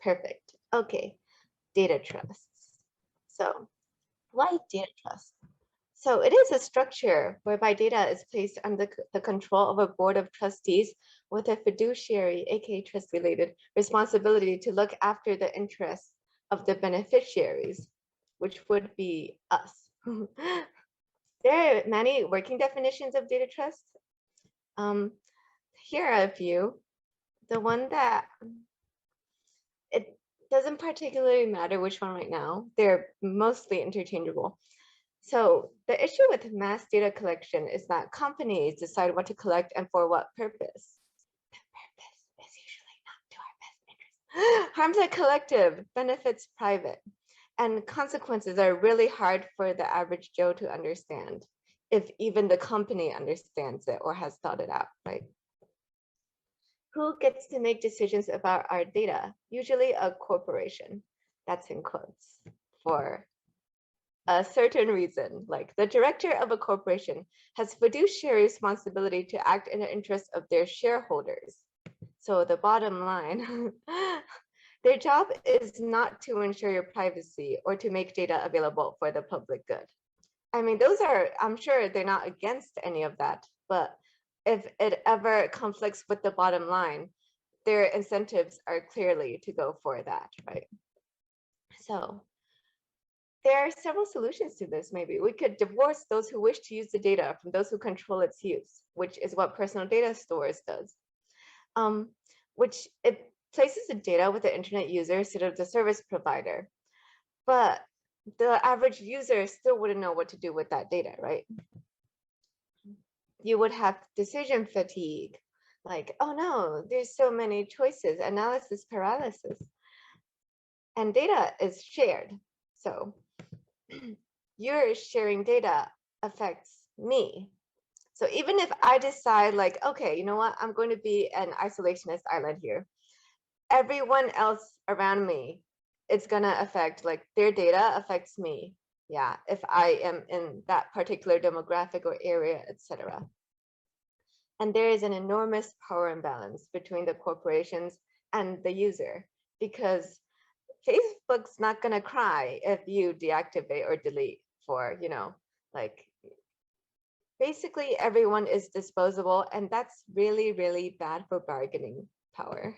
Perfect. Okay, data trusts. So why data trust? So it is a structure whereby data is placed under the control of a board of trustees with a fiduciary, aka trust-related responsibility to look after the interests of the beneficiaries, which would be us. There are many working definitions of data trust. Here are a few. The one that it doesn't particularly matter which one right now. They're mostly interchangeable. So the issue with mass data collection is that companies decide what to collect and for what purpose. The purpose is usually not to our best interest. Harms the collective, benefits private, and consequences are really hard for the average Joe to understand, if even the company understands it or has thought it out, right? Who gets to make decisions about our data? Usually a corporation. That's in quotes for a certain reason. Like the director of a corporation has fiduciary responsibility to act in the interest of their shareholders. So the bottom line, their job is not to ensure your privacy or to make data available for the public good. I mean, those are, I'm sure they're not against any of that, but if it ever conflicts with the bottom line, their incentives are clearly to go for that, right? So there are several solutions to this. Maybe we could divorce those who wish to use the data from those who control its use, which is what personal data stores does, which it places the data with the internet user instead of the service provider. But the average user still wouldn't know what to do with that data, right? You would have decision fatigue, like, oh no, there's so many choices, analysis paralysis. And data is shared. So your sharing data affects me. So even if I decide like, okay, you know what, I'm going to be an isolationist island here, everyone else around me, it's gonna affect, like their data affects me. Yeah, if I am in that particular demographic or area, etc. And there is an enormous power imbalance between the corporations and the user, because Facebook's not gonna cry if you deactivate or delete for, like basically everyone is disposable, and that's really, really bad for bargaining power.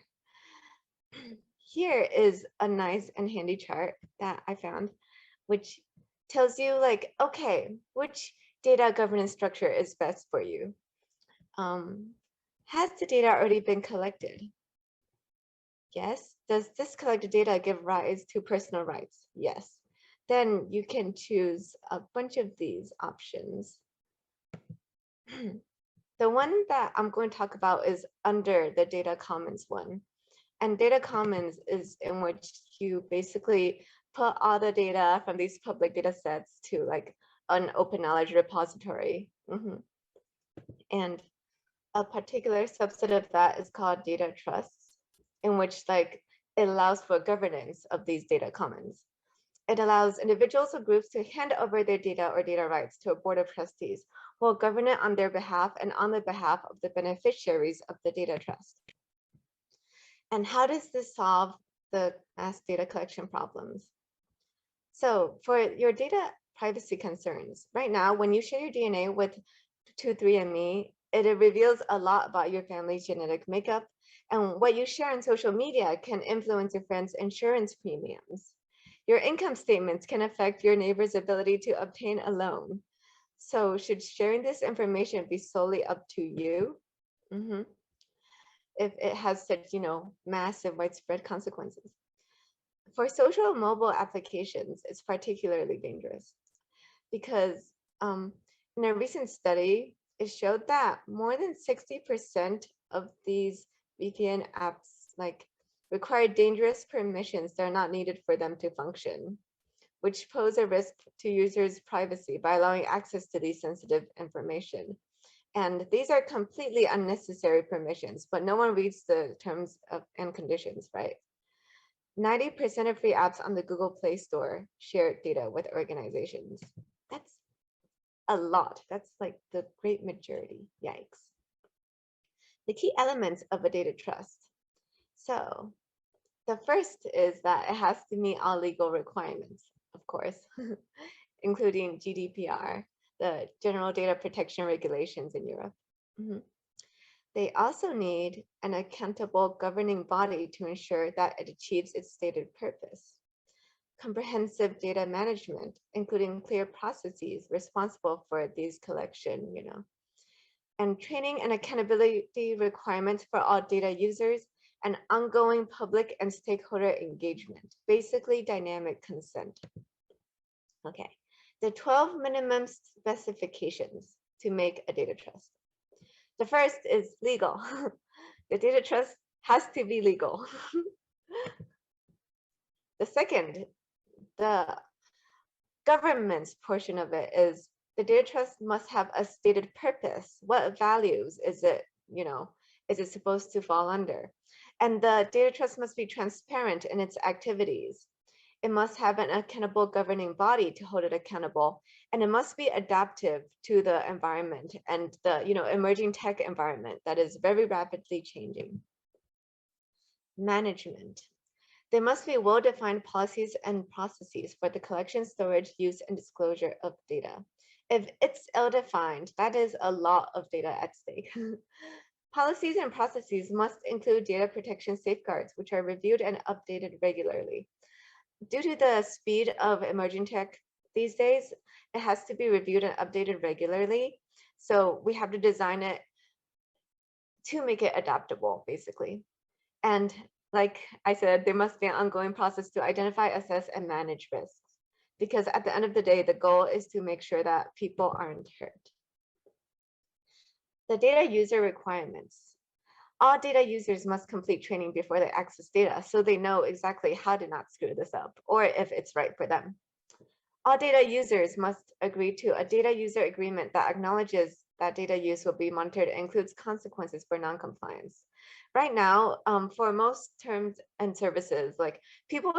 Here is a nice and handy chart that I found, which tells you like, okay, which data governance structure is best for you. Has the data already been collected? Yes. Does this collected data give rise to personal rights? Yes. Then you can choose a bunch of these options. The one that I'm going to talk about is under the data commons one. And data commons is in which you basically put all the data from these public data sets to like an open knowledge repository. And a particular subset of that is called data trusts, in which like it allows for governance of these data commons. It allows individuals or groups to hand over their data or data rights to a board of trustees who will govern it on their behalf and on the behalf of the beneficiaries of the data trust. And how does this solve the mass data collection problems? So for your data privacy concerns, right now, when you share your DNA with 23andMe, it reveals a lot about your family's genetic makeup, and what you share on social media can influence your friends' insurance premiums. Your income statements can affect your neighbor's ability to obtain a loan. So should sharing this information be solely up to you? If it has such, massive widespread consequences. For social mobile applications, it's particularly dangerous because in a recent study, it showed that more than 60% of these VPN apps require dangerous permissions that are not needed for them to function, which pose a risk to users' privacy by allowing access to these sensitive information. And these are completely unnecessary permissions, but no one reads the terms and conditions, right? 90% of free apps on the Google Play Store share data with organizations. That's a lot. That's like the great majority. Yikes. The key elements of a data trust. So The first is that it has to meet all legal requirements, of course, including GDPR, the General Data Protection Regulations in Europe. Mhm. They also need an accountable governing body to ensure that it achieves its stated purpose. Comprehensive data management, including clear processes responsible for these collection, and training and accountability requirements for all data users, and ongoing public and stakeholder engagement, basically dynamic consent. Okay, the 12 minimum specifications to make a data trust. The first is legal. The data trust has to be legal. The second, the government's portion of it, is the data trust must have a stated purpose. What values is it, is it supposed to fall under? And the data trust must be transparent in its activities. It must have an accountable governing body to hold it accountable, and it must be adaptive to the environment and the emerging tech environment that is very rapidly changing. Management. There must be well-defined policies and processes for the collection, storage, use, and disclosure of data. If it's ill-defined, that is a lot of data at stake. Policies and processes must include data protection safeguards, which are reviewed and updated regularly. Due to the speed of emerging tech these days, it has to be reviewed and updated regularly. So we have to design it to make it adaptable, basically. And like I said, there must be an ongoing process to identify, assess, and manage risks. Because at the end of the day, the goal is to make sure that people aren't hurt. The data user requirements. All data users must complete training before they access data, so they know exactly how to not screw this up, or if it's right for them. All data users must agree to a data user agreement that acknowledges that data use will be monitored and includes consequences for non-compliance. Right now, for most terms and services, people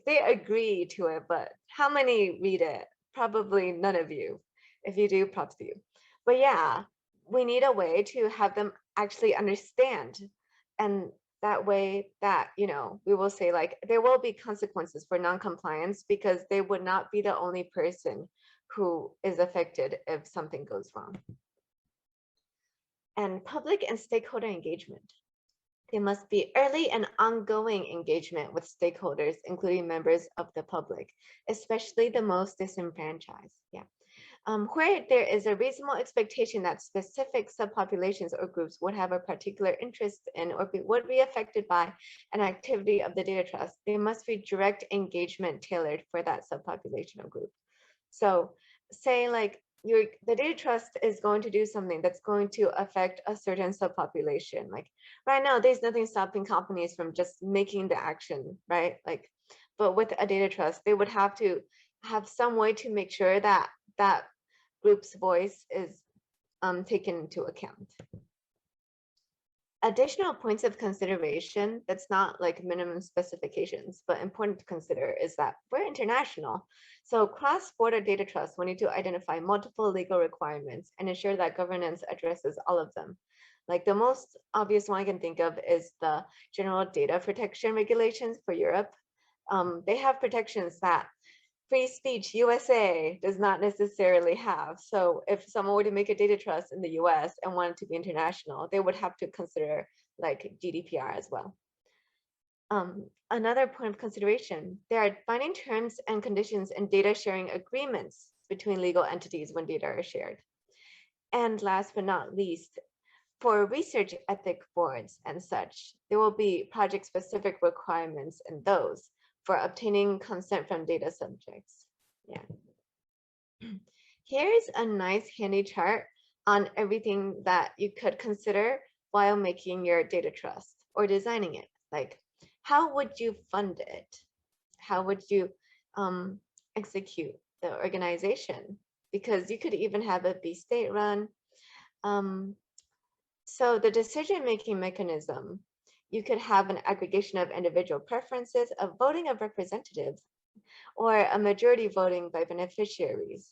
they agree to it, but how many read it? Probably none of you. If you do, props to you. But yeah, we need a way to have them actually understand, and that way that we will say there will be consequences for non-compliance, because they would not be the only person who is affected if something goes wrong. And public and stakeholder engagement. There must be early and ongoing engagement with stakeholders, including members of the public, especially the most disenfranchised. Yeah. Where there is a reasonable expectation that specific subpopulations or groups would have a particular interest in or would be affected by an activity of the data trust, there must be direct engagement tailored for that subpopulation or group. So say the data trust is going to do something that's going to affect a certain subpopulation. Like right now, there's nothing stopping companies from just making the action, right? But with a data trust, they would have to have some way to make sure that that group's voice is taken into account. Additional points of consideration that's not like minimum specifications, but important to consider, is that we're international. So cross-border data trusts will need to identify multiple legal requirements and ensure that governance addresses all of them. Like the most obvious one I can think of is the General Data Protection Regulations for Europe. They have protections that Free Speech USA does not necessarily have. So if someone were to make a data trust in the US and wanted to be international, they would have to consider like GDPR as well. Another point of consideration, there are binding terms and conditions and data sharing agreements between legal entities when data are shared. And last but not least, for research ethic boards and such, there will be project-specific requirements in those for obtaining consent from data subjects. Yeah. Here's a nice handy chart on everything that you could consider while making your data trust or designing it. Like, how would you fund it? How would you execute the organization? Because you could even have it be state run. So the decision-making mechanism, you could have an aggregation of individual preferences, a voting of representatives, or a majority voting by beneficiaries.